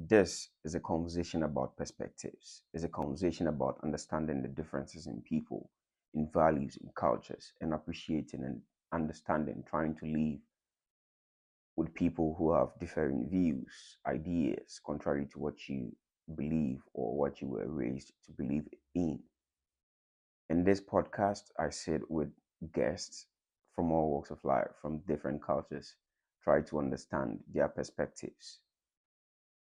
This is a conversation about perspectives. It's a conversation about understanding the differences in people, in values, in cultures, and appreciating and understanding, trying to live with people who have differing views, ideas, contrary to what you believe or what you were raised to believe in. In this podcast, I sit with guests from all walks of life, from different cultures, try to understand their perspectives,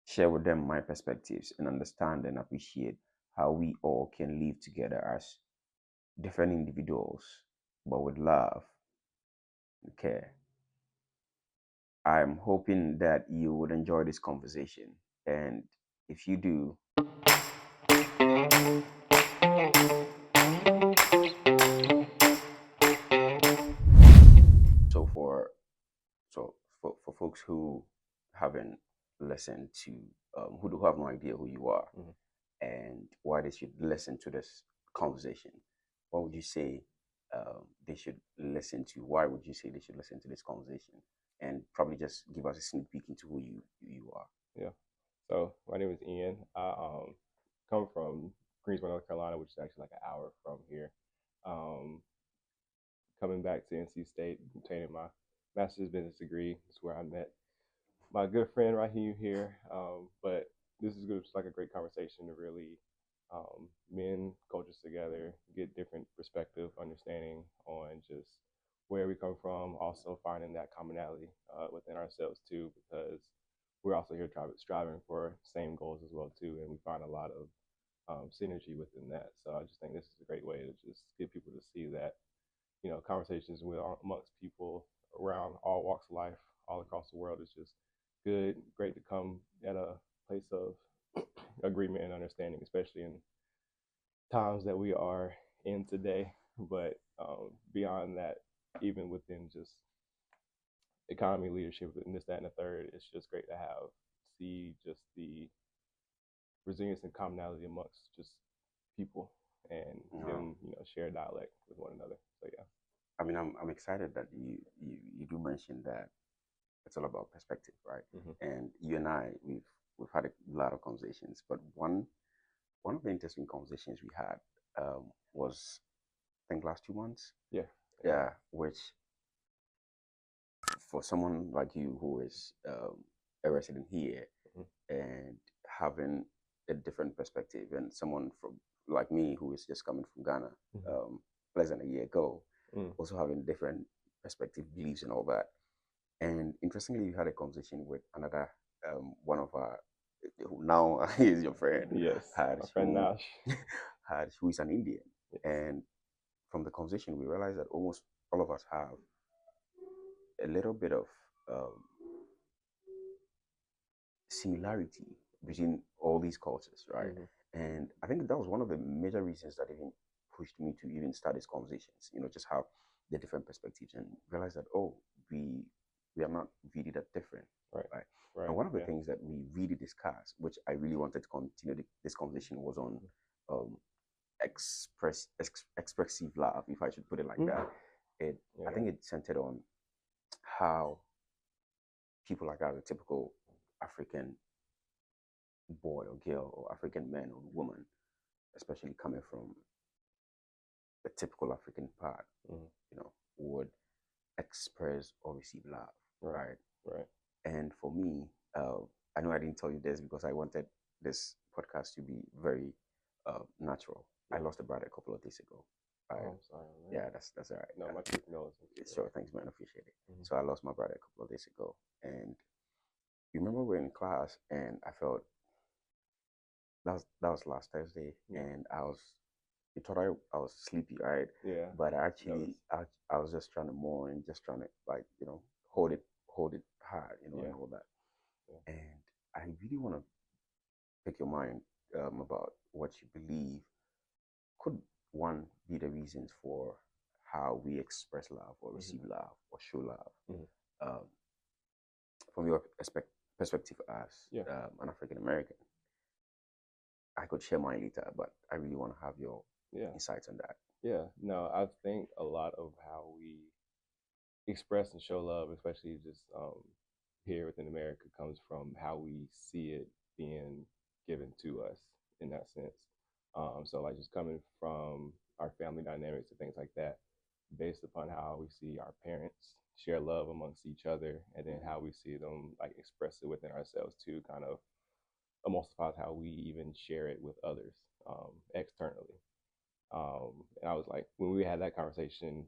share with them my perspectives, and understand and appreciate how we all can live together as different individuals, but with love and care. I'm hoping that you would enjoy this conversation. And if you do, so for for folks who haven't listened to who do have no idea who you are and why they should listen to this conversation, what would you say they should listen to? Why would you say they should listen to this conversation? And probably just give us a sneak peek into who you are. Yeah. So my name is Ian. I come from Greensboro, North Carolina, which is actually like an hour from here. Um, Coming back to NC State, obtaining my master's business degree. Is where I met my good friend Rahim here. But this is just like a great conversation to really mend cultures together, get different perspective, understanding on just where we come from, also finding that commonality within ourselves too, because we're also here striving for same goals as well too, and we find a lot of synergy within that. So I just think this is a great way to just get people to see that conversations with amongst people around all walks of life, all across the world is just good, great to come at a place of agreement and understanding, especially in times that we are in today. But beyond that, even within just economy, leadership, and this, that, and the third, it's just great to see just the resilience and commonality amongst just people and them, share dialect with one another. So yeah. I mean, I'm excited that you do mention that it's all about perspective, right? And you and I, we've had a lot of conversations, but one of the interesting conversations we had was, I think, last 2 months. Yeah. Yeah, which for someone like you who is a resident here and having a different perspective, and someone from like me who is just coming from Ghana less than a year ago, also having different perspective, beliefs, and all that. And interestingly, you had a conversation with another one of our who now is your friend. Yes, Had my friend who Nash. had who is an Indian, Yes. and from the conversation, we realized that almost all of us have a little bit of um, similarity between all these cultures, right? And I think that was one of the major reasons that even pushed me to even start these conversations. Just have the different perspectives and realize that we we are not really that different, Right. right? Right. And one of the Yeah. things that we really discussed, which I really wanted to continue this conversation, was on um, expressive love, if I should put it like that. I think it centered on how people like us, a typical African boy or girl or African man or woman, especially coming from the typical African part, would express or receive love, right? Right. And for me, I know I didn't tell you this because I wanted this podcast to be very natural. I lost a brother a couple of days ago. Right? Oh, I'm sorry, man. Yeah, that's all right. No, my truth knows. Sure, thanks, man. I appreciate it. So I lost my brother a couple of days ago, and you remember we were in class, and I felt that was last Thursday, and you thought I was sleepy, right? Yeah. But actually, I was just trying to mourn, just trying to like hold it hard, and all that. And I really want to pick your mind about what you believe could one be the reasons for how we express love or receive love or show love um, from your perspective as an African American. I could share mine later, but I really want to have your insights on that. Yeah, no, I think a lot of how we express and show love, especially just here within America, comes from how we see it being to us in that sense. So like just coming from our family dynamics and things like that, based upon how we see our parents share love amongst each other, and then how we see them like express it within ourselves too, kind of emulsifies how we even share it with others externally. And I was like, when we had that conversation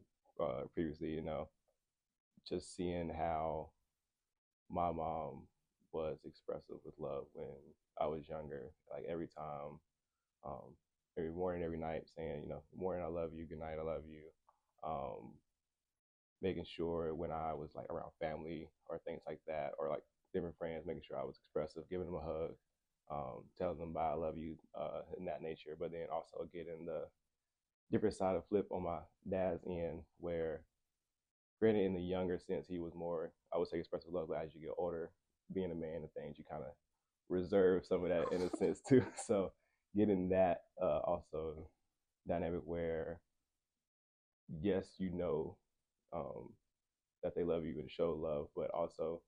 previously, just seeing how my mom was expressive with love when I was younger, like every time, um, every morning, every night, saying, morning, I love you, good night, I love you. Um, Making sure when I was like around family or things like that, or like different friends, making sure I was expressive, giving them a hug, telling them bye, I love you, in that nature. But then also getting the different side of flip on my dad's end, where granted in the younger sense he was more, I would say, expressive love, but as you get older, being a man and things, you kind of reserve some of that in a sense too. So getting that also dynamic where yes, um, that they love you and show love, but also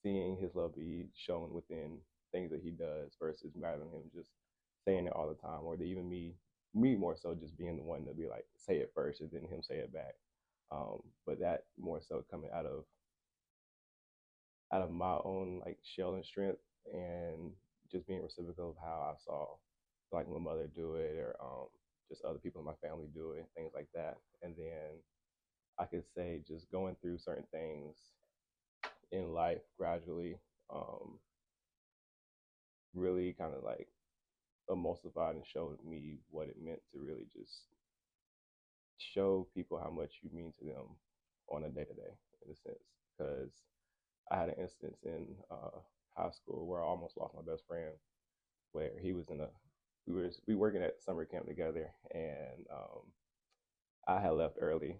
seeing his love be shown within things that he does versus rather than him just saying it all the time, or even me more so just being the one to be like say it first and then him say it back. But that more so coming out of my own like shell and strength, and just being reciprocal of how I saw like my mother do it, or just other people in my family do it, things like that. And then I could say just going through certain things in life gradually, um, really kind of like emulsified and showed me what it meant to really just show people how much you mean to them on a day to day, in a sense. Because I had an instance in high school where I almost lost my best friend, where he was we working at summer camp together, and I had left early,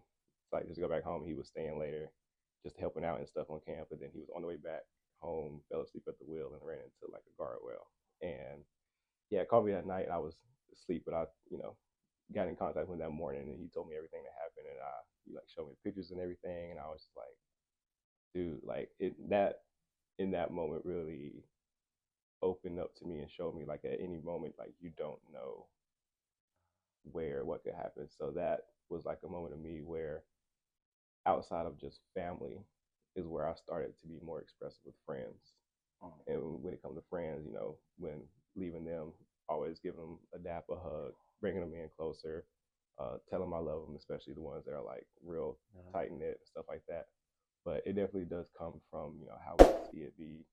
so like just go back home. He was staying later, just helping out and stuff on camp, and then he was on the way back home, fell asleep at the wheel, and ran into like a guardrail. And yeah, called me that night. I was asleep, but I, got in contact with him that morning, and he told me everything that happened, and he like showed me pictures and everything, and I was just like, dude, like it that in that moment really opened up to me and showed me like at any moment, like you don't know where what could happen. So that was like a moment of me where outside of just family is where I started to be more expressive with friends. And when it comes to friends, when leaving them, always give them a dap, a hug, bringing them in closer, tell them I love them, especially the ones that are like real tight knit and stuff like that. But it definitely does come from how we see it be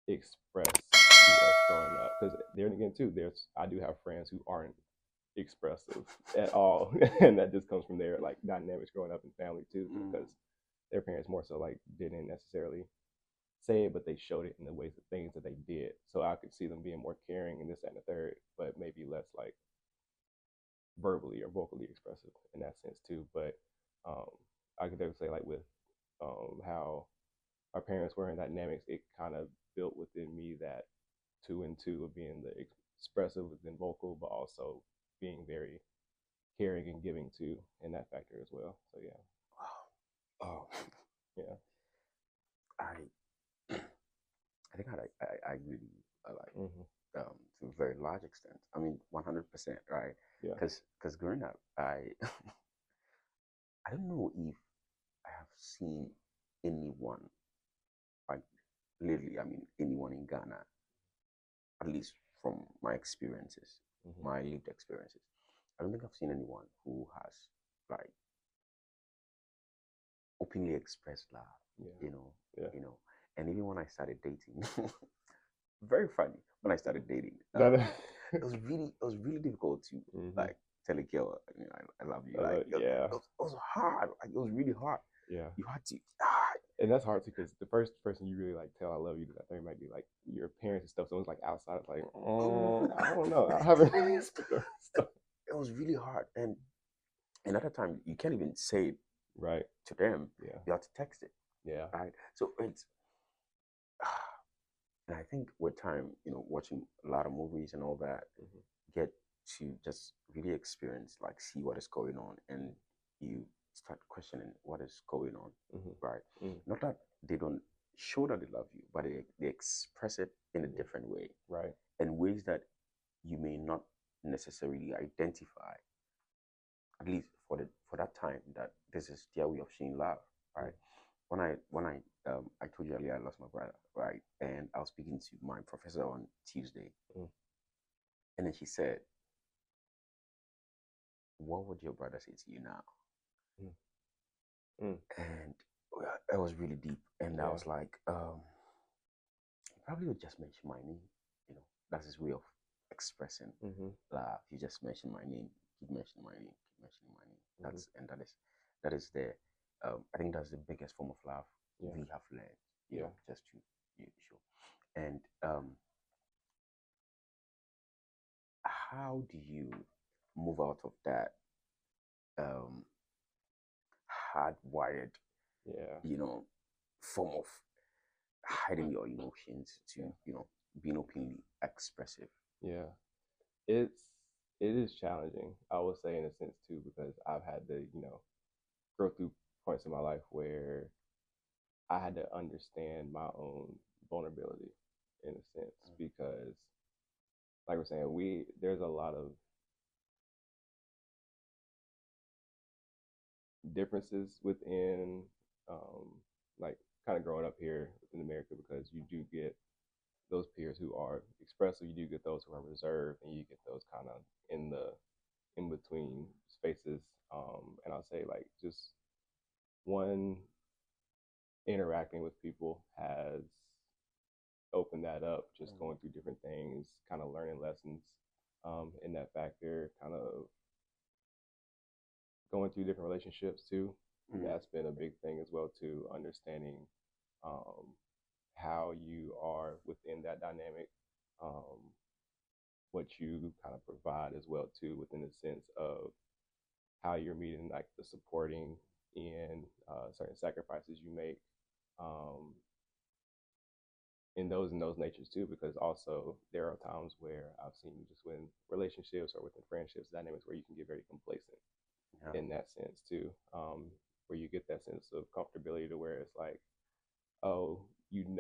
expressed to us growing up. Because there again too, I do have friends who aren't expressive at all, and that just comes from their like dynamics growing up in family too, because their parents more so like didn't necessarily say it, but they showed it in the ways of things that they did. So I could see them being more caring and this, that, and the third, but maybe less like verbally or vocally expressive in that sense too. But um, I could definitely say like with how our parents were in dynamics, it kind of built within me that two and two of being the expressive and vocal, but also being very caring and giving too in that factor as well. So yeah. Wow. Oh, Yeah. I I think I really like to a very large extent. I mean, 100%, right? Yeah. Because growing up, I don't know if I have seen anyone like lately. I mean, anyone in Ghana, at least from my experiences, my lived experiences. I don't think I've seen anyone who has like openly expressed love. Yeah. You know, Yeah. and even when I started dating, very funny when I started dating. It was really difficult to like tell a girl, I love you. Like yeah. it was hard. Like it was really hard. Yeah. You had to. And that's hard too, because the first person you really like tell I love you to, I think might be like your parents and stuff. So it's like outside, it's like, I don't know. I haven't really stuff. It was really hard, and another time you can't even say it right to them. Yeah. You have to text it. Yeah. Right. So it's. And I think with time, watching a lot of movies and all that, get to just really experience, like, see what is going on, and you start questioning what is going on, right? Not that they don't show that they love you, but they express it in a different way, Right. in ways that you may not necessarily identify, at least for that time, that this is their way of showing love, Mm. right? I told you earlier I lost my brother, right? And I was speaking to my professor on Tuesday, Mm. and then she said, "What would your brother say to you now?" Mm. Mm. And it was really deep, and I Yeah. was like, he probably would just mention my name. You know, that's his way of expressing Mm-hmm. love. You just mention my name, keep mentioning my name, keep mentioning my name. Mm-hmm. That is the I think that's the biggest form of love Yeah. we have learned. Yeah. Just to show. And how do you move out of that um, hardwired, Yeah. form of hiding your emotions Yeah. to, being openly expressive? Yeah. It's it is challenging, I will say, in a sense too, because I've had to, go through points in my life where I had to understand my own vulnerability in a sense, because like we're saying, there's a lot of differences within like kind of growing up here in America, because you do get those peers who are expressive, you do get those who are reserved, and you get those kind of in the in between spaces. And I'll say, like, just one, interacting with people has opened that up, just going through different things, kind of learning lessons in that factor, kind of going through different relationships too. Mm. That's been a big thing as well too, understanding um, how you are within that dynamic, um, what you kind of provide as well too, within the sense of how you're meeting like the supporting in certain sacrifices you make, um, in those natures too, because also there are times where I've seen just within relationships or within friendships dynamics where you can get very complacent Yeah. in that sense too, where you get that sense of comfortability to where it's like, oh,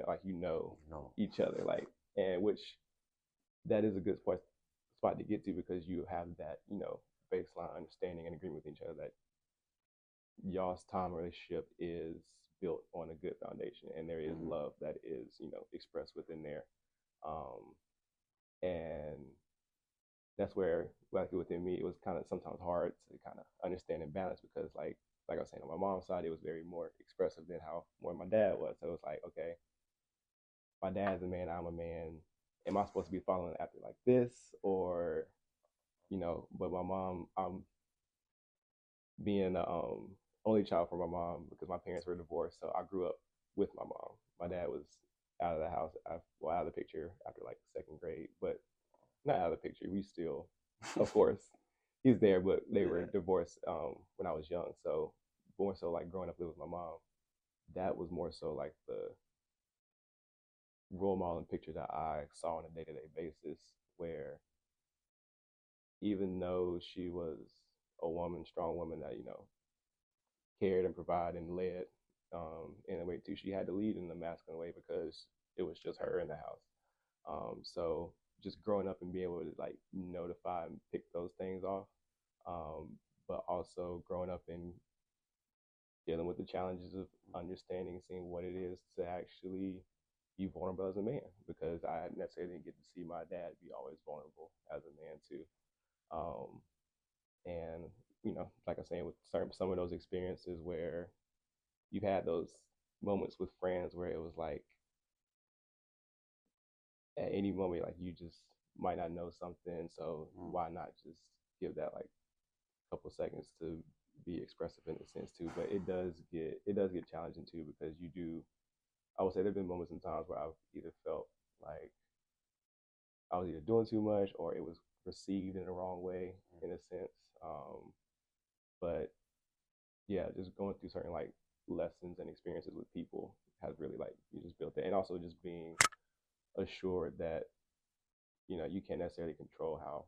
like No. each other, like, and which that is a good spot to get to, because you have that baseline understanding and agreement with each other that y'all's time relationship is built on a good foundation, and there is love that is expressed within there, um, and that's where, like, within me, it was kind of sometimes hard to kind of understand and balance, because like I was saying, on my mom's side, it was very more expressive than how more my dad was. So it was like, okay, my dad's a man, I'm a man. Am I supposed to be following after like this, or But my mom, I'm being the only child for my mom because my parents were divorced, so I grew up with my mom. My dad was out of the house, out of the picture after like second grade, but not out of the picture. We still, of course, he's there, but they were divorced when I was young. So more so like growing up living with my mom, that was more so like the role model and picture that I saw on a day to day basis, where even though she was a woman, strong woman that cared and provided and led in a way too, she had to lead in a masculine way because it was just her in the house. So just growing up and being able to like notify and pick those things off, but also growing up and dealing with the challenges of understanding and seeing what it is to actually be vulnerable as a man, because I necessarily didn't get to see my dad be always vulnerable as a man too. Um, and like I'm saying, with some of those experiences where you've had those moments with friends where it was like at any moment, like, you just might not know something, so why not just give that like couple seconds to be expressive in a sense too. But it does get challenging too, because I would say there've been moments and times where I've either felt like I was either doing too much or it was received in the wrong way in a sense. But yeah, just going through certain like lessons and experiences with people has really like you just built that, and also just being assured that you can't necessarily control how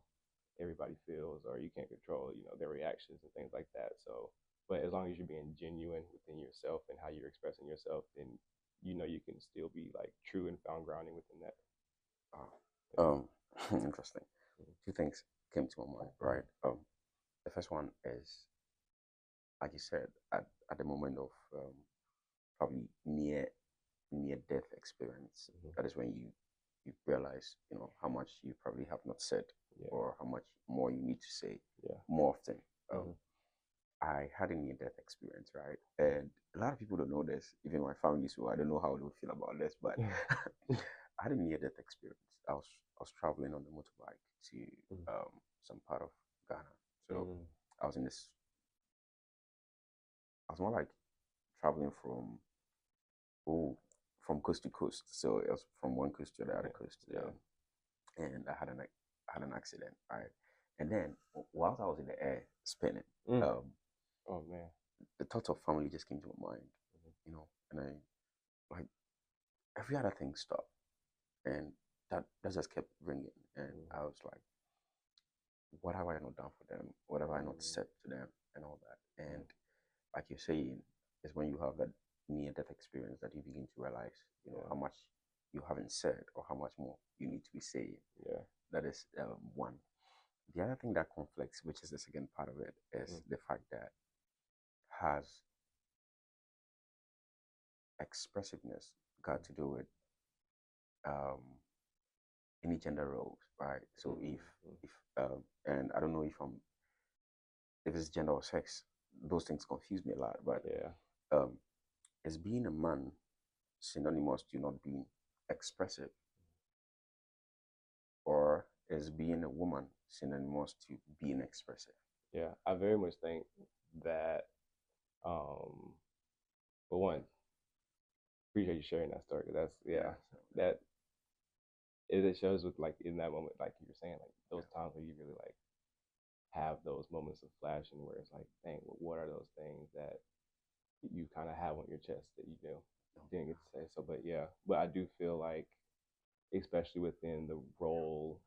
everybody feels, or you can't control their reactions and things like that. So, but as long as you're being genuine within yourself and how you're expressing yourself, then you can still be like true and found grounding within that. Um, interesting. Two things came to my mind, right? The first one is, like you said, at the moment of probably near death experience, that is when you realize, how much you probably have not said, Yeah. or how much more you need to say, Yeah. more often. I had a near death experience, right? And a lot of people don't know this, even my family, so I don't know how they would feel about this, but I had a near death experience. I was traveling on the motorbike to some part of Ghana. So I was in this. I was more like traveling from coast to coast. So it was from one coast to the other coast. Yeah. And I had an accident, right? And then whilst I was in the air spinning, Oh man. the thought of family just came to my mind, and I, like, every other thing stopped, and that just kept ringing, and I was like, what have I not done for them? What have I not said to them, and all that? And like you're saying, is when you have that near death experience that you begin to realize, how much you haven't said, or how much more you need to be saying. Yeah. That is one. The other thing that conflicts, which is the second part of it, is the fact that has expressiveness got to do with any gender roles, right? So if and I don't know if it's gender or sex, those things confuse me a lot. But is being a man synonymous to not being expressive, or is being a woman synonymous to being expressive? Yeah, I very much think that. For one, appreciate you sharing that story. That it shows with like in that moment, like you were saying, like those times where you really like have those moments of flashing where it's like, dang, what are those things that you kind of have on your chest that you didn't get to say? So, but yeah, but I do feel like, especially within the role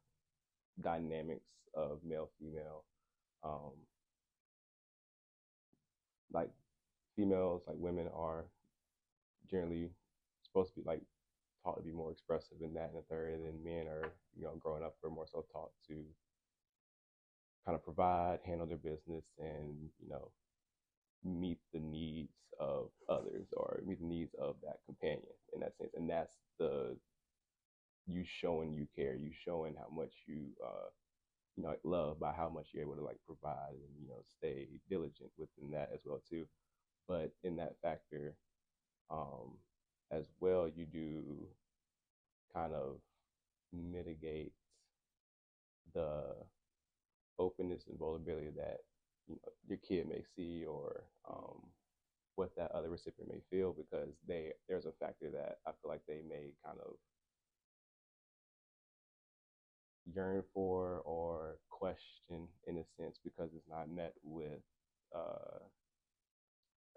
dynamics of male female, um, like females, like women are generally supposed to be like taught to be more expressive in that and the third, and then men are, growing up, we're more so taught to kind of provide, handle their business, and meet the needs of others or meet the needs of that companion in that sense. And that's the you showing you care, you showing how much you like love by how much you're able to like provide and stay diligent within that as well too. But in that factor, as well, you do kind of mitigate the openness and vulnerability that your kid may see, or what that other recipient may feel, because there's a factor that I feel like they may kind of yearn for or question in a sense, because it's not met with uh,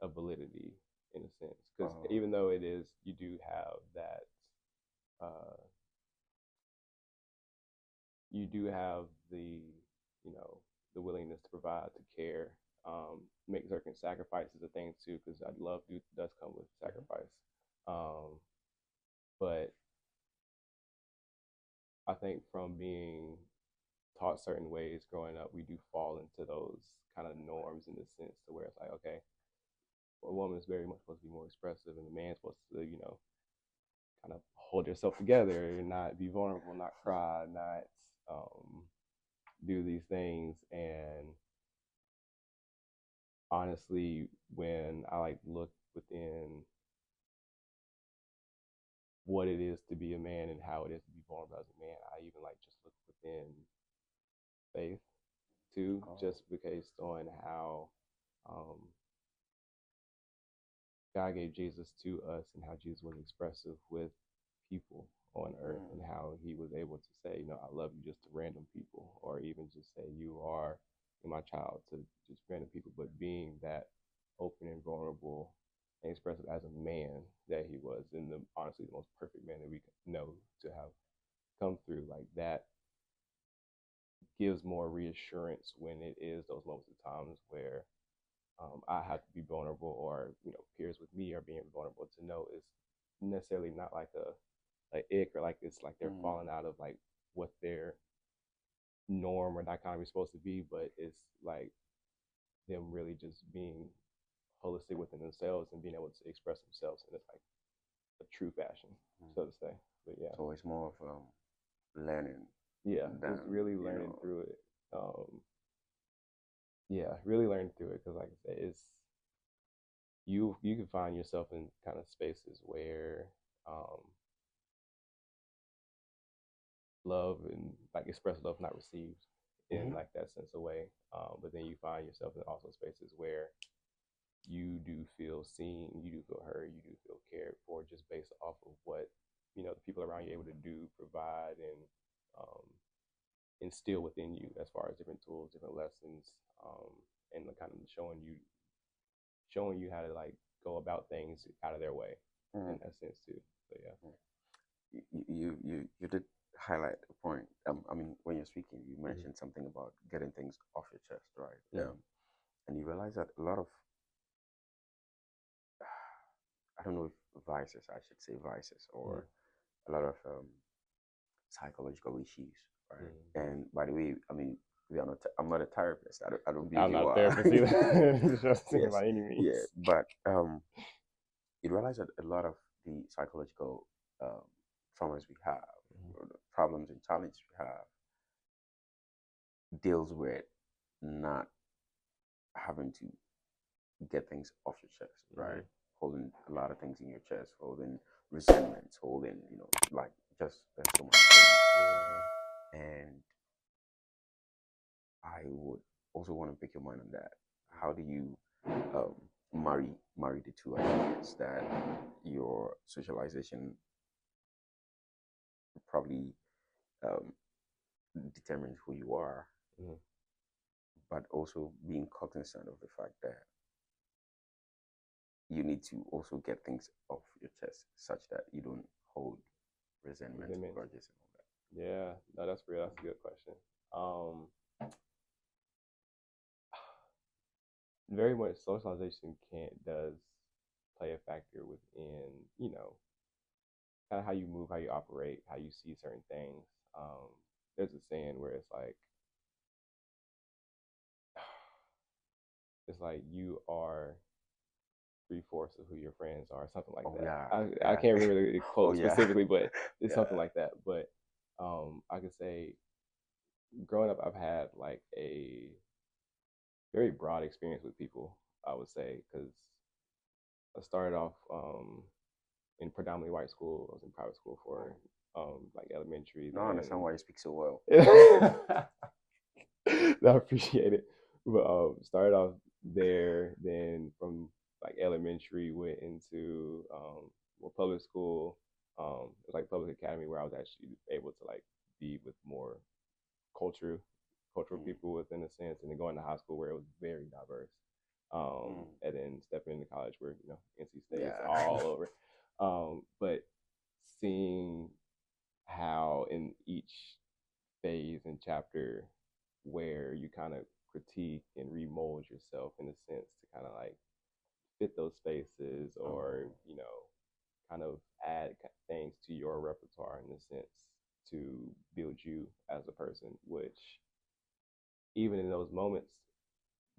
a validity in a sense. Because even though it is, you do have that, you do have the willingness to provide, to care, make certain sacrifices of things too, because love does come with sacrifice. But I think from being taught certain ways growing up, we do fall into those kind of norms in the sense to where it's like, okay, a woman is very much supposed to be more expressive, and the man's supposed to, kind of hold yourself together and not be vulnerable, not cry, not do these things. And honestly, when I like look within what it is to be a man and how it is to be vulnerable as a man, I even like just look within faith too, just based on how God gave Jesus to us and how Jesus was expressive with people on earth, and how he was able to say, I love you just to random people, or even just say, you are my child, to just random people. But being that open and vulnerable and expressive as a man that he was, and honestly the most perfect man that we know to have come through, like that gives more reassurance when it is those moments of times where I have to be vulnerable, or peers with me are being vulnerable, to know is necessarily not like a ick, or like it's like they're falling out of like what their norm or dichotomy is supposed to be, but it's like them really just being holistic within themselves and being able to express themselves in like a true fashion, so to say. But yeah, So it's more of learning yeah, than, just really you learning know. through it. Yeah, really learning through it, because like I said, it's you can find yourself in kind of spaces where um, love and like express love not received in like that sense of way. But then you find yourself in also spaces where you do feel seen, you do feel heard, you do feel cared for, just based off of what the people around you are able to do, provide, and um, instill within you as far as different tools, different lessons, and kind of showing you how to like go about things out of their way in that sense too. So yeah. You did highlight a point. I mean, when you're speaking, you mentioned something about getting things off your chest, right? And you realize that a lot of, I don't know if vices, I should say vices, or a lot of psychological issues, right? And by the way, I mean, we are not. I'm not a therapist. I don't believe I'm you not a are. therapist either. Just Yes, by any means. yeah, but you realize that a lot of the psychological um, traumas we have, or the problems and challenges we have, deals with not having to get things off your chest, right? Holding a lot of things in your chest, holding resentments, holding, like just there's so much things. And I would also want to pick your mind on that. How do you um, marry the two ideas that your socialization probably um, determines who you are, but also being cognizant of the fact that you need to also get things off your chest such that you don't hold resentments or grudges and all that. Yeah, no, that's real. That's a good question. Very much socialization does play a factor within, kind of how you move, how you operate, how you see certain things. There's a saying where it's like you are 3/4 of who your friends are, something like Oh that. yeah, I yeah. can't remember the Oh quote yeah, specifically, but it's something yeah. like that. But I could say, growing up, I've had like a very broad experience with people, I would say, because I started off in predominantly white school. I was in private school for like elementary. Now I understand why you speak so well. Then I appreciate it. But started off there. Then from like elementary, went into more public school. It was like public academy, where I was actually able to like be with more culture, cultural people within a sense, and then going to high school where it was very diverse. And then stepping into college where NC State is Yeah. all over. But seeing how in each phase and chapter where you kind of critique and remold yourself in a sense to kind of like fit those spaces, or kind of add things to your repertoire in a sense to build you as a person, which even in those moments,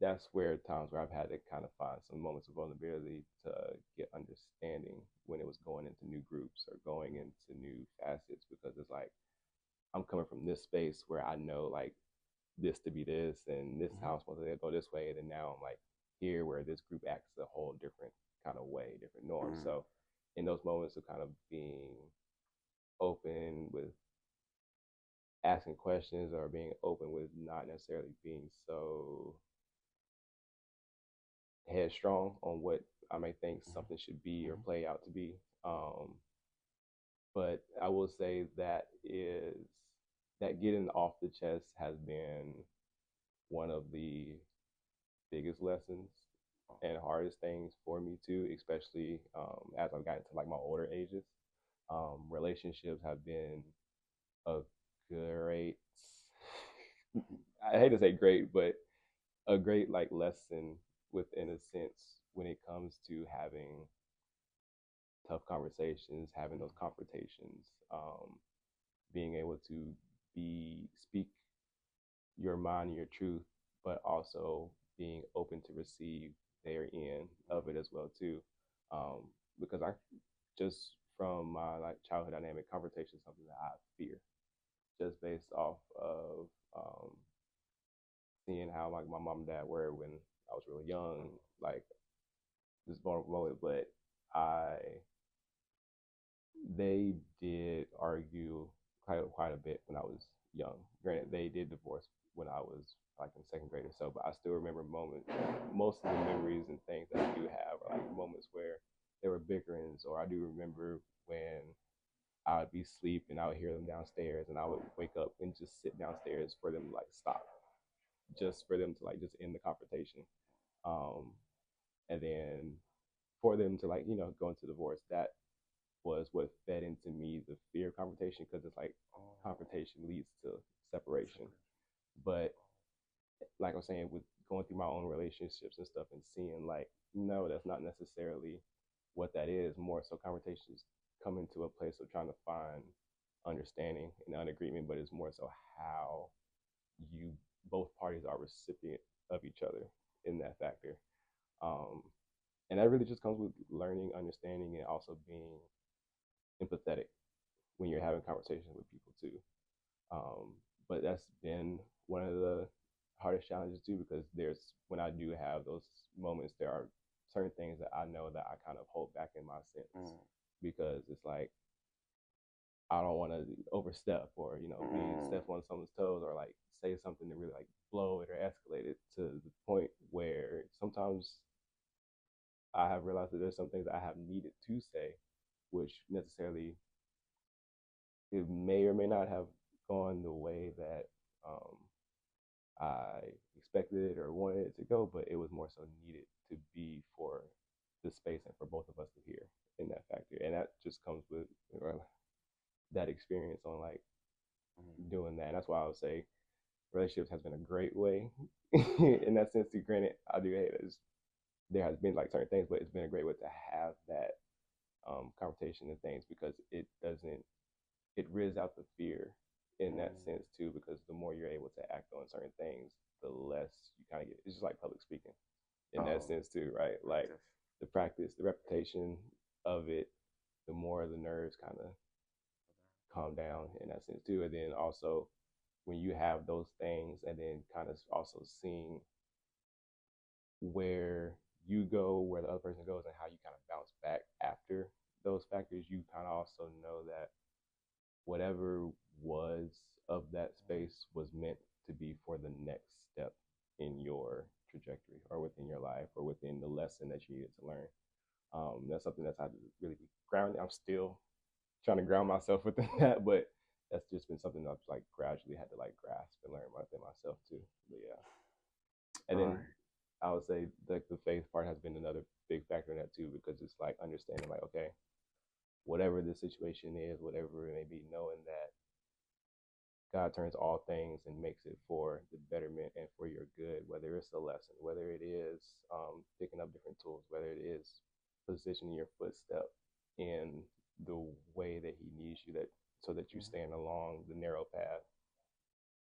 that's where times where I've had to kind of find some moments of vulnerability to get understanding when it was going into new groups or going into new facets, because it's like I'm coming from this space where I know like this to be this, and this is how I'm supposed to go this way, and then now I'm like here where this group acts a whole different kind of way, different norm. So in those moments of kind of being open with asking questions, or being open with not necessarily being so headstrong on what I may think something should be or play out to be. But I will say that getting off the chest has been one of the biggest lessons and hardest things for me too, especially as I've gotten to like my older ages. Relationships have been a great, I hate to say great, but a great like lesson within a sense when it comes to having tough conversations, having those confrontations, being able to speak your mind and your truth, but also being open to receive their end of it as well too. Because I just from my like childhood dynamic, confrontation is something that I fear, just based off of seeing how like my mom and dad were when I was really young, like this vulnerable moment. But I they did argue quite a bit when I was young. Granted, they did divorce when I was like in second grade or so, but I still remember moments. Most of the memories and things that I do have are like moments where there were bickerings, or I do remember when I would be asleep and I would hear them downstairs, and I would wake up and just sit downstairs for them to like stop, just for them to like just end the confrontation, um, and then for them to like go into divorce. That was what fed into me the fear of confrontation, because it's like confrontation leads to separation. But like I'm saying, with going through my own relationships and stuff and seeing like, no, that's not necessarily what that is. More so, conversations coming to a place of trying to find understanding and an agreement, but it's more so how you both parties are recipient of each other in that factor. Um, and that really just comes with learning, understanding, and also being empathetic when you're having conversations with people too. But that's been one of the hardest challenges too, because there's when I do have those moments, there are certain things that I know that I kind of hold back in my sense, because it's like I don't want to overstep, or be step on someone's toes, or like say something to really like blow it or escalate it to the point where sometimes I have realized that there's some things I have needed to say, which necessarily it may or may not have gone the way that um, I expected it or wanted it to go, but it was more so needed to be for the space and for both of us to hear in that factor. And that just comes with that experience on like doing that. And that's why I would say relationships has been a great way in that sense. To granted, I do hate it. There has been like certain things, but it's been a great way to have that conversation and things, because it rids out the fear in that sense too, because the more you're able to act on certain things, the less you kind of get. It's just like public speaking in that sense too, right? Like the practice, the repetition of it, the more the nerves kind of calm down in that sense too. And then also when you have those things, and then kind of also seeing where you go, where the other person goes, and how you kind of bounce back after those factors, you kind of also know that whatever was of that space was meant to be for the next step in your trajectory, or within your life, or within the lesson that you needed to learn. That's something that's had to really be grounded. I'm still trying to ground myself within that, but that's just been something I've like gradually had to like grasp and learn within myself too. But yeah, and then I would say like the faith part has been another big factor in that too, because it's like understanding like, okay, whatever the situation is, whatever it may be, knowing that God turns all things and makes it for the betterment and for your good, whether it's a lesson, whether it is picking up different tools, whether it is positioning your footstep in the way that He needs you, that so that you stand along the narrow path,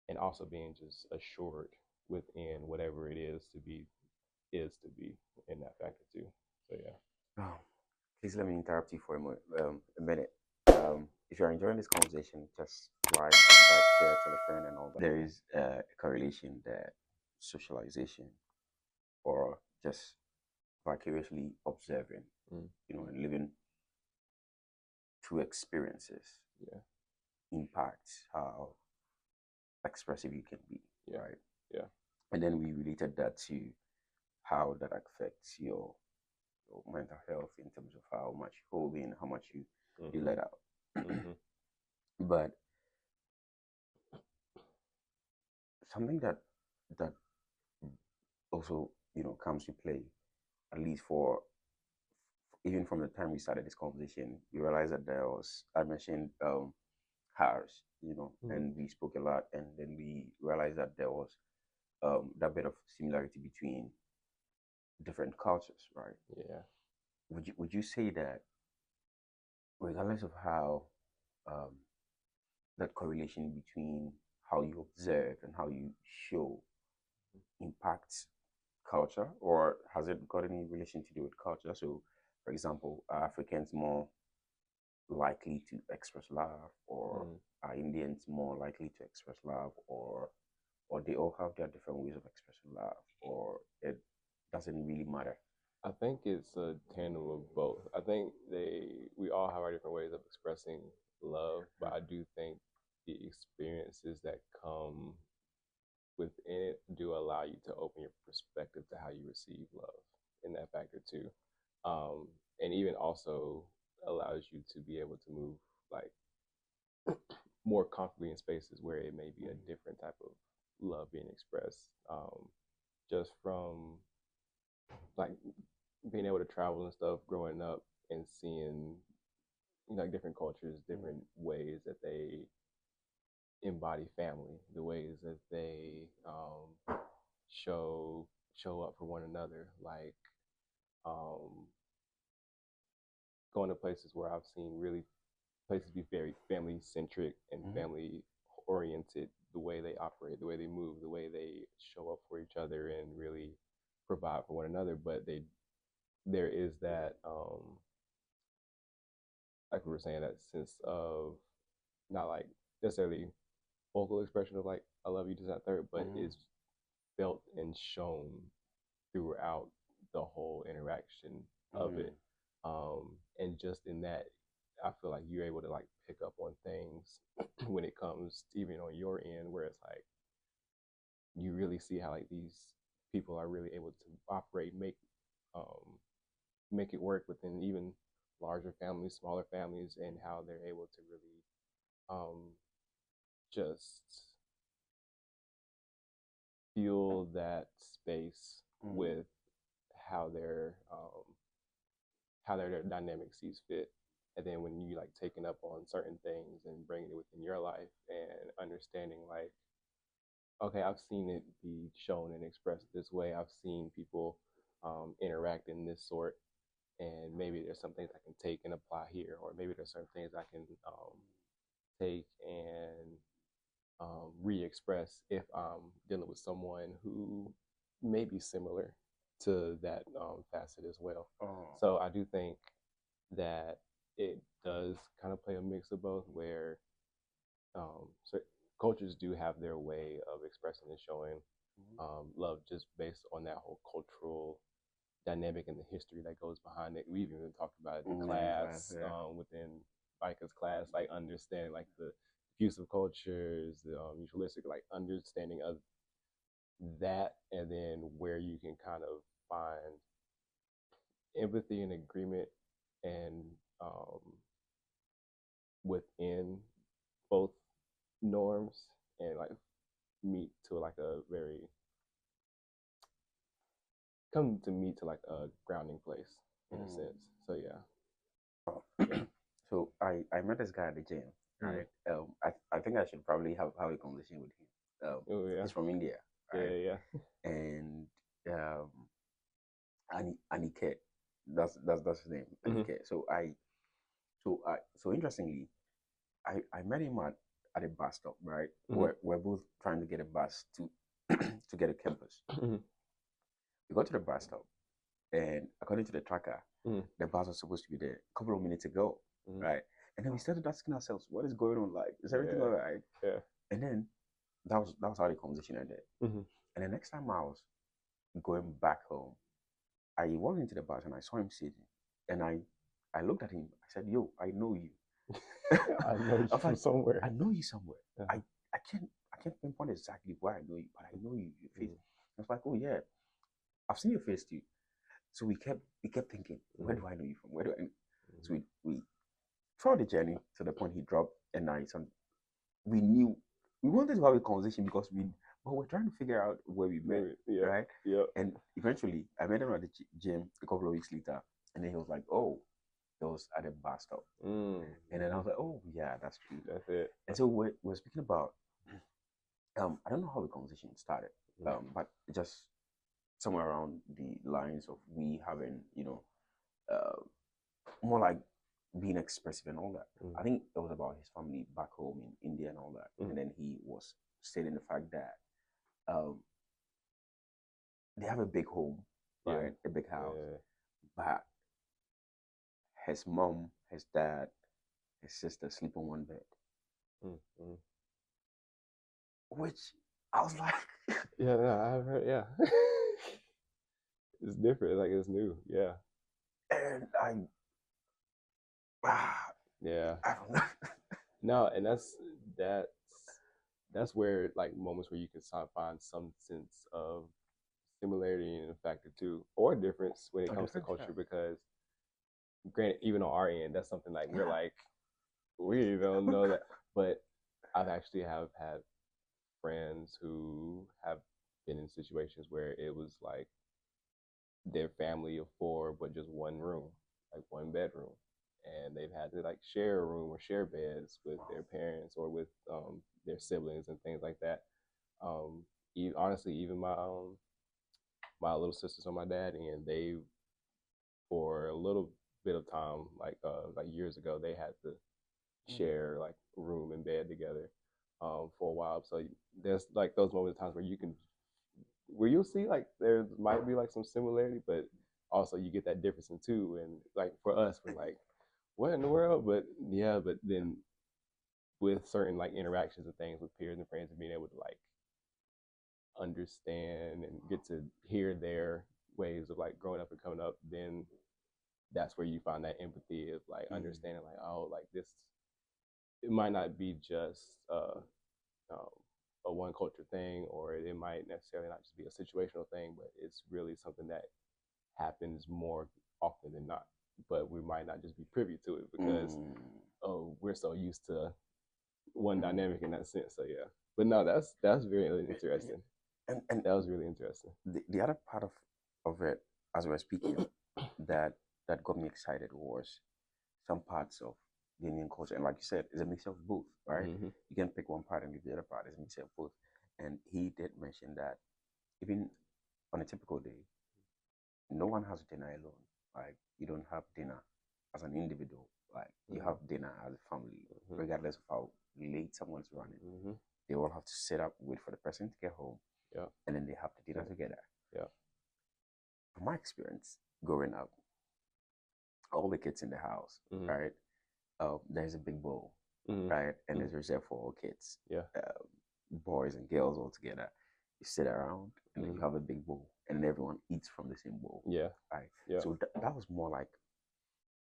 and also being just assured within whatever it is to be in that factor too. So yeah. Oh, please let me interrupt you for a minute. If you're enjoying this conversation, just like, share, tell a friend, and all that. There is a correlation that socialization, or just vicariously observing, and living through experiences, impacts how expressive you can be, right? Yeah. And then we related that to how that affects your mental health in terms of how much you hold in, how much you let out. But something that also comes to play, at least for even from the time we started this conversation, you realize that I mentioned house, and we spoke a lot, and then we realized that there was that bit of similarity between different cultures, right? Yeah. Would you say that regardless of how um, that correlation between how you observe and how you show impacts culture, or has it got any relation to do with culture? So, for example, are Africans more likely to express love, or Mm. are Indians more likely to express love, or they all have their different ways of expressing love, or it doesn't really matter? I think it's a tandem of both. I think we all have our different ways of expressing love, but I do think the experiences that come within it do allow you to open your perspective to how you receive love in that factor too. And even also allows you to be able to move like more comfortably in spaces where it may be a different type of love being expressed. Just from like being able to travel and stuff growing up and seeing like different cultures, different ways that they embody family, the ways that they show show up for one another, like um, going to places where I've seen really places be very family centric and family oriented, the way they operate, the way they move, the way they show up for each other and really provide for one another. But there is that like we were saying, that sense of not like necessarily vocal expression of like I love you to that third, but is felt and shown throughout the whole interaction of it. And just in that, I feel like you're able to like pick up on things when it comes even on your end, where it's like you really see how like these people are really able to operate, um, make it work within even larger families, smaller families, and how they're able to really just fuel that space with how their dynamic sees fit. And then when you like taking up on certain things and bringing it within your life and understanding like, okay, I've seen it be shown and expressed this way. I've seen people interact in this sort, and maybe there's some things I can take and apply here, or maybe there's certain things I can take and re-express if I'm dealing with someone who may be similar to that facet as well. So I do think that it does kind of play a mix of both, where so cultures do have their way of expressing and showing love just based on that whole cultural dynamic and the history that goes behind it. We even talked about it in class, within Micah's class, like understanding like the diffuse of cultures, the mutualistic, like understanding of that, and then where you can kind of find empathy and agreement and within both norms, and like meet to like a very come to meet to like a grounding place in a sense. So yeah. So I met this guy at the gym, right? I think I should probably have a conversation with him. Oh yeah. He's from India, right? Yeah. And um, Anike, that's his name, Anike. So interestingly, I met him at a bus stop, right? We're both trying to get a bus to to get a campus. We got to the bus stop, and according to the tracker, the bus was supposed to be there a couple of minutes ago, right? And then we started asking ourselves, what is going on? Like, is everything all right? Yeah. And then that was how the conversation ended. And the next time I was going back home, I walked into the bus and I saw him sitting, and I looked at him. I said, "Yo, I know you." I know you from somewhere. I know you somewhere. I can't pinpoint exactly where I know you, but I know you. Your face. I was like, "Oh yeah, I've seen your face too." So we kept thinking, where do I know you from? Where do I? So we throughout the journey to the point he dropped, and we knew we wanted to have a conversation because but we're trying to figure out where we met, right? Yeah. And eventually, I met him at the gym a couple of weeks later, and then he was like, "Oh, it was at a bus stop," and then I was like, "Oh yeah, that's true." That's it. And so we're speaking about I don't know how the conversation started, but just somewhere around the lines of we having, more like being expressive and all that. I think it was about his family back home in India and all that. And then he was stating the fact that um, they have a big home, right? A big house, but his mom, his dad, his sister sleep on one bed, which I was like, yeah, no, I've heard, yeah. It's different, like it's new, yeah. And yeah, I don't know. No, and that's where like moments where you can find some sense of similarity in a factor too, or difference when it comes to culture, because granted, even on our end, that's something like we're like, we don't know that, but I've actually have had friends who have been in situations where it was like their family of four, but just one room, like one bedroom, and they've had to like share a room or share beds with their parents or with their siblings and things like that. Honestly, even my little sisters on my dad, and they, for a little bit of time, like years ago, they had to share like room and bed together for a while. So there's like those moments of times where you'll see like there might be like some similarity, but also you get that difference in two. And like for us, we're like, what in the world? But yeah, but then with certain like interactions and things with peers and friends and being able to like understand and get to hear their ways of like growing up and coming up, then that's where you find that empathy of like understanding like, oh, like this, it might not be just a one culture thing, or it might necessarily not just be a situational thing, but it's really something that happens more often than not. But we might not just be privy to it because we're so used to one dynamic in that sense. So yeah, but no, that's very interesting. And that was really interesting. The other part of it, as we were speaking, that got me excited was some parts of the Indian culture, and like you said, it's a mix of both, right? You can pick one part and leave the other part. It's a mix of both. And he did mention that even on a typical day, no one has dinner alone. Like you don't have dinner as an individual. Like you have dinner as a family, regardless of how late someone's running. They all have to sit up, wait for the person to get home, and then they have the dinner together. From my experience growing up, all the kids in the house, right? There's a big bowl, right? And it's reserved for all kids, boys and girls all together. You sit around and then you have a big bowl, and everyone eats from the same bowl. Right. So that was more like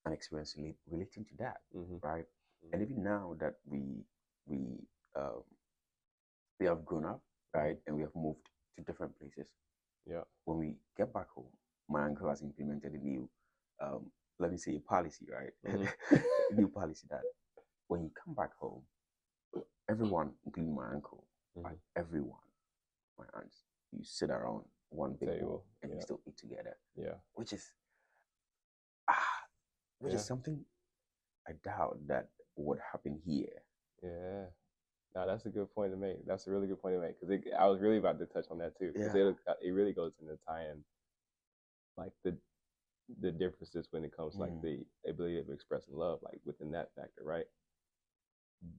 an experience relating to that, right? And even now that we um, we have grown up, right, and we have moved to different places. When we get back home, my uncle has implemented a new, let me say, a policy, right? A new policy that when you come back home, everyone, including my uncle, like everyone, my aunts, you sit around one big bowl and you still eat together. Which is is something I doubt that would happen here. No, that's a good point to make. That's a really good point to make, because I was really about to touch on that too, because it really goes into tying like the differences when it comes to like the ability of expressing love, like within that factor, right?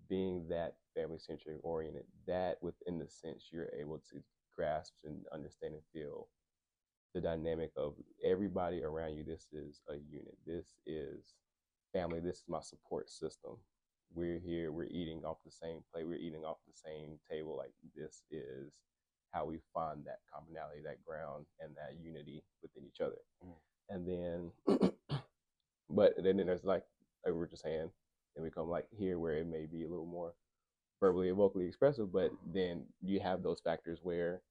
Being that family centric oriented, that within the sense you're able to grasp and understand and feel the dynamic of everybody around you. This is a unit. This is family. This is my support system. We're here. We're eating off the same plate. We're eating off the same table. Like this is how we find that commonality, that ground, and that unity within each other. And then, but then there's like we were just saying, then we come like here where it may be a little more verbally and vocally expressive, but then you have those factors where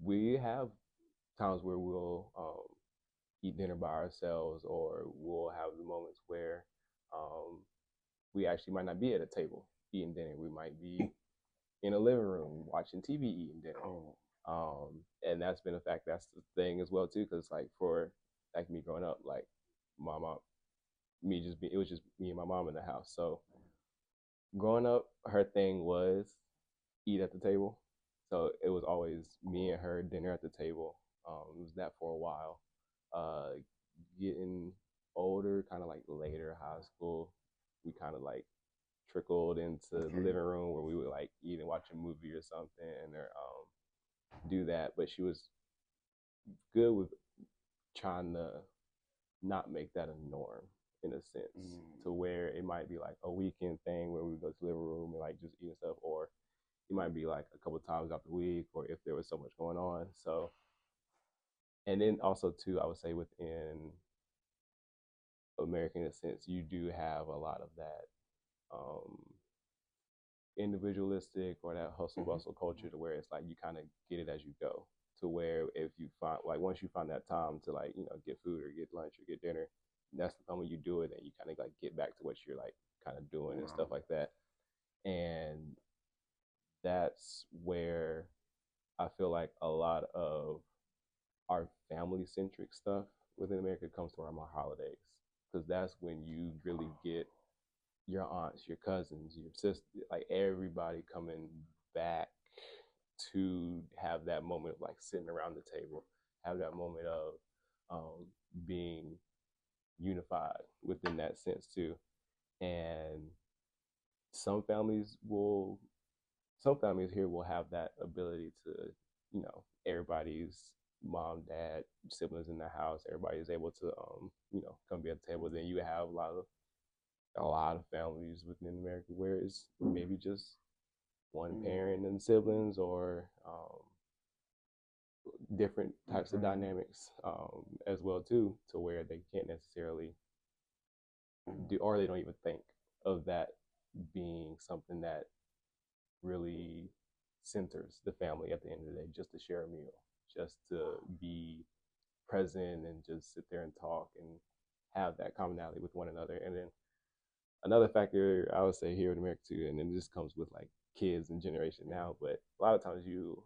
we have times where we'll eat dinner by ourselves, or we'll have the moments where we actually might not be at a table eating dinner. We might be in a living room watching TV eating dinner. And that's been a fact. That's the thing as well too, because like for like me growing up, like my mom, it was just me and my mom in the house. So growing up, her thing was eat at the table. So it was always me and her dinner at the table. It was that for a while. Getting older, kind of like later high school, we kind of like trickled into the living room where we would like eat and watch a movie or something, or do that. But she was good with trying to not make that a norm in a sense, to where it might be like a weekend thing where we would go to the living room and like just eat and stuff, or it might be like a couple times out the week, or if there was so much going on. So, and then also too, I would say within American in a sense, you do have a lot of that um, individualistic or that hustle bustle culture, to where it's like you kind of get it as you go. To where if you find like once you find that time to like get food or get lunch or get dinner, that's the time when you do it, and you kind of like get back to what you're like kind of doing and stuff like that. And that's where I feel like a lot of our family centric stuff within America comes from our holidays, because that's when you really get your aunts, your cousins, your sister, like everybody coming back to have that moment of like sitting around the table, have that moment of being unified within that sense too. And some families will, some families here will have that ability to, everybody's mom, dad, siblings in the house, everybody is able to, come be at the table. Then you have a lot of families within America where it's maybe just one parent and siblings, or different types of dynamics as well too, to where they can't necessarily do, or they don't even think of that being something that really centers the family at the end of the day, just to share a meal, just to be present and just sit there and talk and have that commonality with one another. And then another factor I would say here in America too, and then this comes with like kids and generation now, but a lot of times you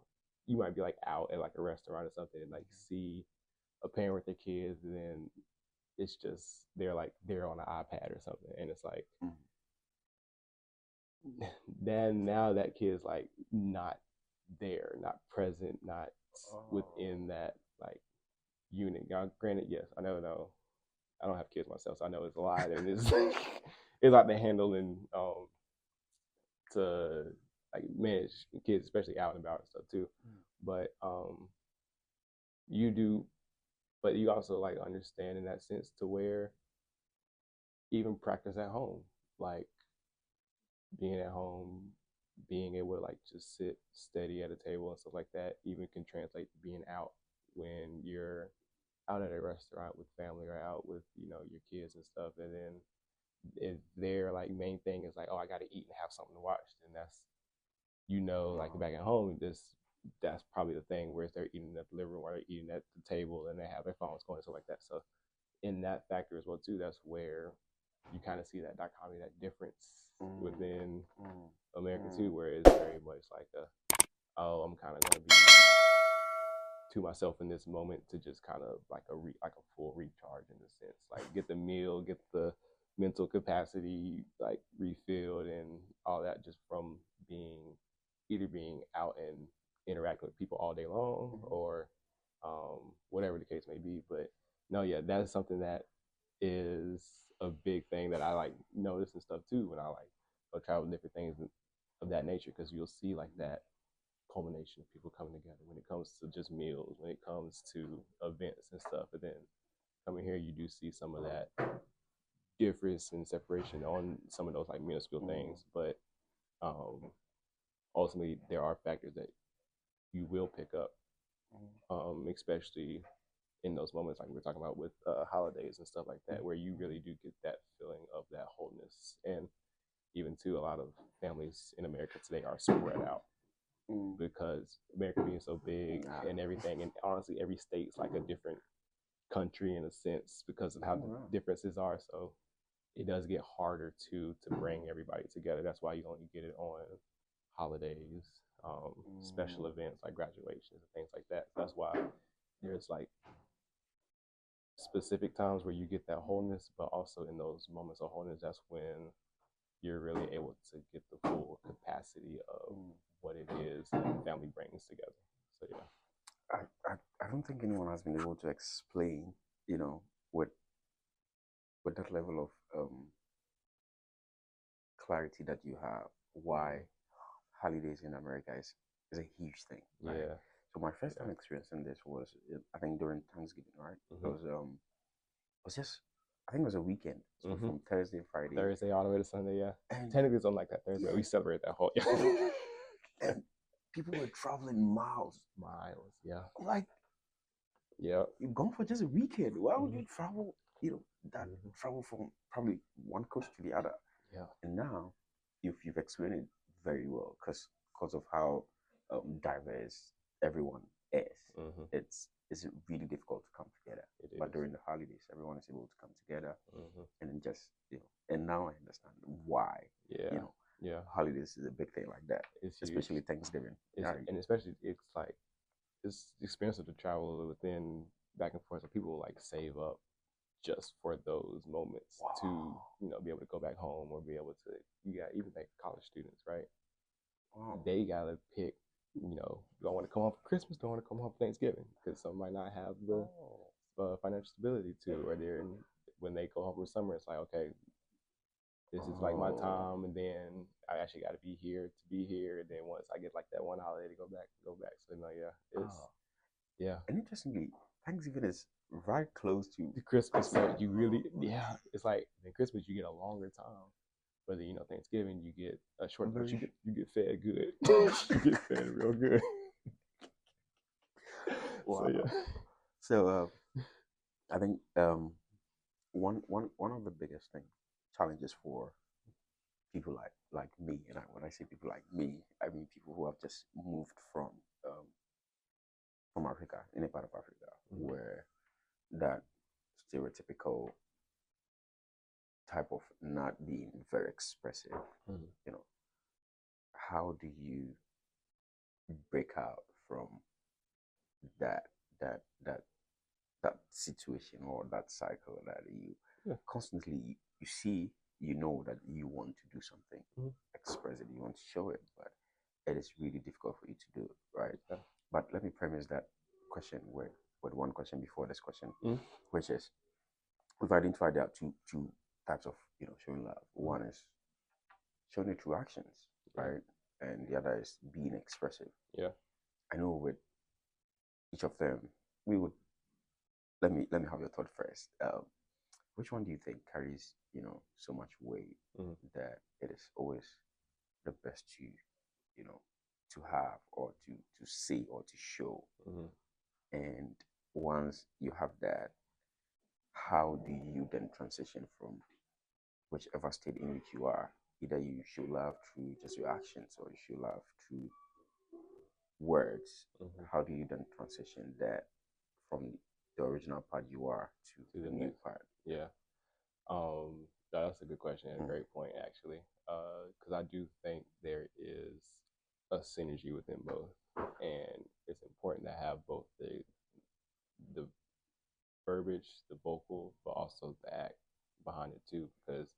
might be like out at like a restaurant or something and like see a parent with their kids, and then it's just they're on an iPad or something, and it's like then now that kid's like not there, not present, not within that like unit. Now, granted, yes, I know I don't have kids myself, so I know it's a lot, and it's like it's a lot to handle and to like manage kids, especially out and about and stuff too. But you do, but you also like understand in that sense, to where even practice at home, like being at home, being able to like just sit steady at a table and stuff like that, even can translate to being out when you're out at a restaurant with family or out with your kids and stuff. And then if their like main thing is like, oh, I got to eat and have something to watch, then that's like back at home, that's probably the thing where they're eating at the living room or they're eating at the table and they have their phones going and stuff like that. So in that factor as well too, that's where you kind of see that dichotomy, that difference within America too, where it's very much like oh, I'm kind of going to be to myself in this moment to just kind of like like a full recharge in a sense, like get the meal, get the mental capacity like refilled and all that, just from being out and interacting with people all day long, or whatever the case may be. But no, yeah, that is something that is a big thing that I like notice and stuff too when I like go travel different things of that nature, because you'll see like that culmination of people coming together when it comes to just meals, when it comes to events and stuff. And then coming here, you do see some of that difference and separation on some of those like minuscule things. But ultimately, there are factors that you will pick up, especially in those moments like we're talking about with holidays and stuff like that, where you really do get that feeling of that wholeness. And even too, a lot of families in America today are spread out, because America being so big and everything, and honestly, every state's like a different country in a sense because of how the differences are. So it does get harder to bring everybody together. That's why you only get it on holidays, special events like graduations and things like that. That's why there's like specific times where you get that wholeness, but also in those moments of wholeness, that's when you're really able to get the full capacity of what it is that family brings together. So yeah. I don't think anyone has been able to explain, what with that level of clarity that you have, why holidays in America is a huge thing, right? Yeah. So my first Yeah. time experiencing this was, I think, during Thanksgiving, right? It was just, I think it was a weekend, so from Thursday and Friday, Thursday all the way to Sunday, yeah. and Technically it's on like that Thursday. yeah, We celebrate that whole and people were traveling miles. yeah. I'm like, Yeah. you're gone for just a weekend. Why would you travel? That Mhm. travel from probably one coast to the other. Yeah. And now, you've explained it very well, because of how diverse everyone is. Mhm. It's really difficult to come together. It But is. during the holidays, everyone is able to come together, Mhm. and then just And now I understand why. Yeah. Yeah. Holidays is a big thing like that, It's huge. especially Thanksgiving. And especially it's like it's expensive to travel within back and forth, so people like save up just for those moments to be able to go back home or be able to. You got even like college students, right? Wow. They gotta pick. Do I want to come home for Christmas? Do I want to come home for Thanksgiving? Because some might not have the financial stability to, or when they go home for summer, it's like, okay, this is like my time, and then I actually got to be here to be here. And then once I get like that one holiday to go back. So yeah. And interestingly, Thanksgiving is right close to The Christmas, so you really, it's like in Christmas you get a longer time, but then Thanksgiving you get a short, but you get fed good. You get fed real good. Wow. So yeah. So I think one of the biggest challenges for people like me, and when I say people like me, I mean people who have just moved from Africa, in a part of Africa where that stereotypical type of not being very expressive, you know, how do you break out from that that that that situation or that cycle that you constantly you see, that you want to do something, express it, you want to show it, but it is really difficult for you to do, right? Yeah. But let me premise that question with one question before this question, which is, we've identified there are two types of showing love. One is showing it through actions, right? And the other is being expressive. Yeah. I know with each of them, we would let me have your thought first. Which one do you think carries so much weight that it is always the best to have, or to see, or to show? And once you have that, how do you then transition from whichever state in which you are? Either you show love through just your actions, or you show love through words. How do you then transition that from the original part you are to the new part? Yeah. That's a good question and a great point, actually. Because I do think there is a synergy within both, and it's important to have both the verbiage, the vocal, but also the act behind it too. Because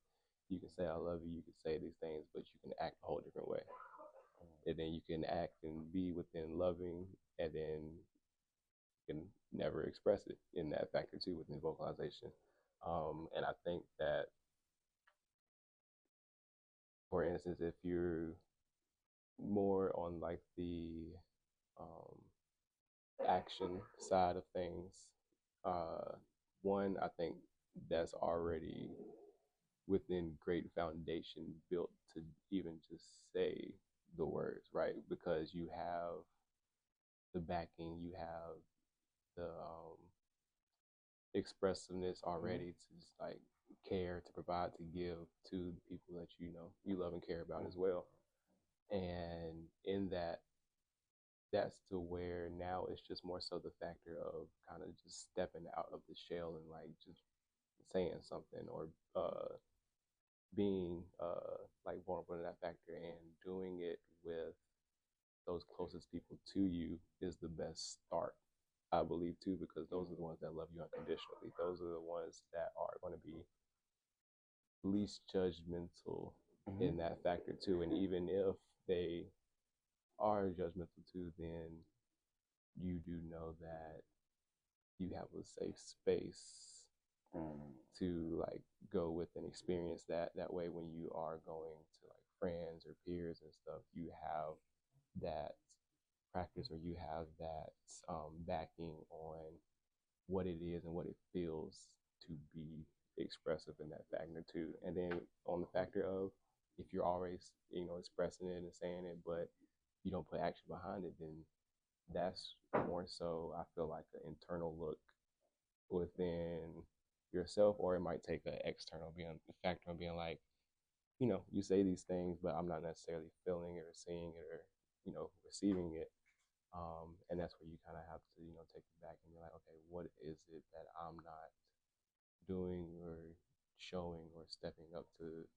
you can say I love you, you can say these things, but you can act a whole different way. And then you can act and be within loving, and then you can never express it in that factor too within vocalization. And I think that, for instance, if you're more on like the um, action side of things, one, I think that's already within great foundation built to even just say the words, right? Because you have the backing, you have the expressiveness already to just like care, to provide, to give to the people that you love and care about as well. And in that, that's to where now it's just more so the factor of kind of just stepping out of the shell and like just saying something, or being like vulnerable in that factor, and doing it with those closest people to you is the best start, I believe, too, because those are the ones that love you unconditionally. Those are the ones that are going to be least judgmental in that factor too. And even if they are judgmental too, then you do know that you have a safe space to like go with and experience that way. When you are going to like friends or peers and stuff, you have that practice, or you have that backing on what it is and what it feels to be expressive in that magnitude. And then on the factor of, if you're always, expressing it and saying it, but you don't put action behind it, then that's more so, I feel like, an internal look within yourself, or it might take an external factor of being like, you say these things, but I'm not necessarily feeling it or seeing it or, receiving it. And that's where you kind of have to, take it back and be like, okay, what is it that I'm not doing or showing or stepping up to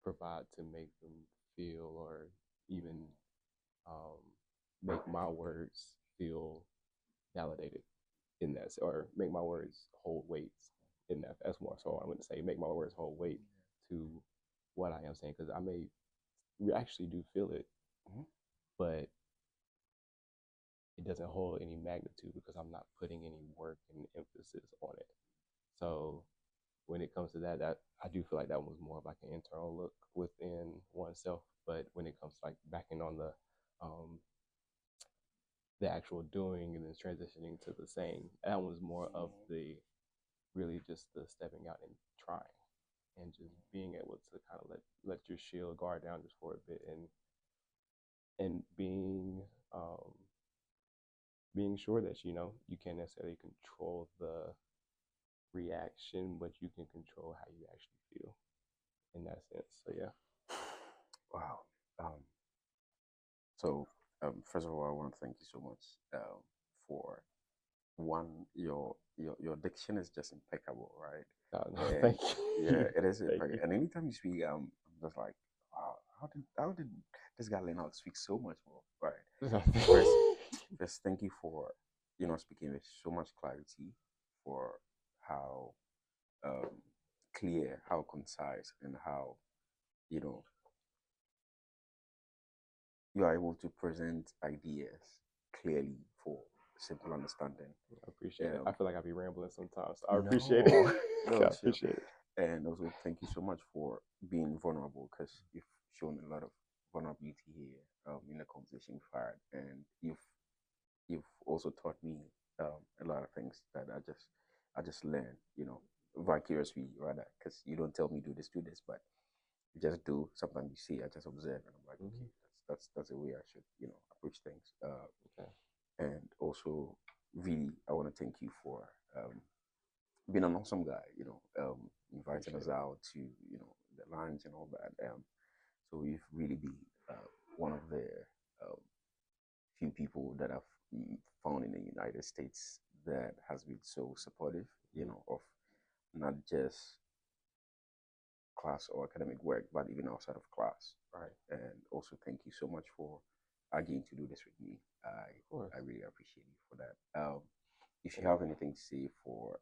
provide to make them feel, or even make my words feel validated in that, or make my words hold weight in that. That's more so I wouldn't say make my words hold weight to what I am saying, because I may actually do feel it, but it doesn't hold any magnitude because I'm not putting any work and emphasis on it. So when it comes to that I do feel like that was more of like an internal look within oneself. But when it comes to like backing on the actual doing and then transitioning to the saying, that was more of the really just the stepping out and trying and just being able to kind of let your shield guard down just for a bit, and being sure that you can't necessarily control the reaction, but you can control how you actually feel in that sense. So yeah. Wow. So first of all, I want to thank you so much for one. Your diction is just impeccable, right? No, thank you. Yeah, it is Thank impeccable. you. And anytime you speak, I'm just like, wow, how did this guy learn how to speak so much more, right? First, thank you for speaking with so much clarity, for how clear, how concise, and how you know you are able to present ideas clearly for simple understanding. I appreciate it. I feel like I be rambling sometimes, so I appreciate No, it. no, I sure. appreciate it. And also, thank you so much for being vulnerable, because you've shown a lot of vulnerability here in the conversation we've had, and you've also taught me a lot of things that I just learned, vicariously rather, because you don't tell me do this, but you just do. Sometimes you see, I just observe, and I'm like, okay, that's the way I should, approach things. Okay. And also, really, I want to thank you for being an awesome guy, inviting us out to, the lunch and all that. So you've really been one of the um, few people that I've found in the United States that has been so supportive, of not just class or academic work, but even outside of class, right? And also, thank you so much for agreeing to do this with me. I really appreciate you for that. If you have anything to say for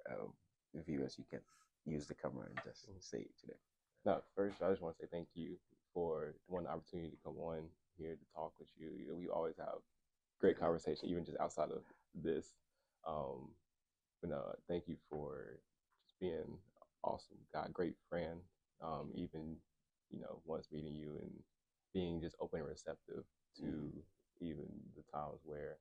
the viewers, you can use the camera and just say it to them. No, first, I just want to say thank you for one opportunity to come on here to talk with you. We always have great conversation, even just outside of this. But no, thank you for just being awesome guy, great friend. Even once meeting you and being just open and receptive to even the times where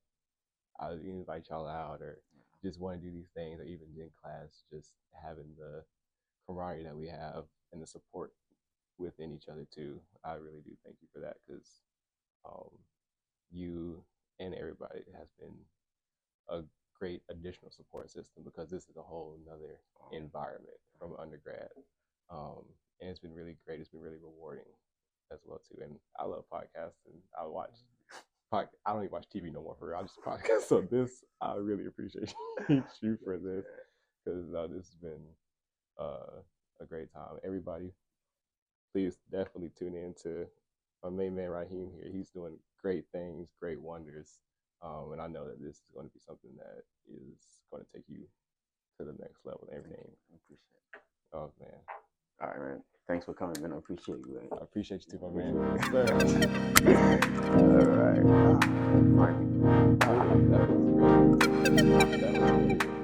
I invite y'all out or just want to do these things, or even in class, just having the camaraderie that we have and the support within each other too. I really do thank you for that, because you and everybody has been a great additional support system, because this is a whole nother environment from undergrad. And it's been really great. It's been really rewarding as well too. And I love podcasts, and I don't even watch TV no more for real. I just podcast. So this, I really appreciate you for this, because this has been a great time. Everybody, please definitely tune in to my main man Rahim here. He's doing great things, great wonders. And I know that this is going to be something that is going to take you to the next level and everything. I appreciate it. Oh, man. All right, man. Thanks for coming, man. I appreciate you, man. I appreciate you too, my man. All right. Fine. That was great. That was great.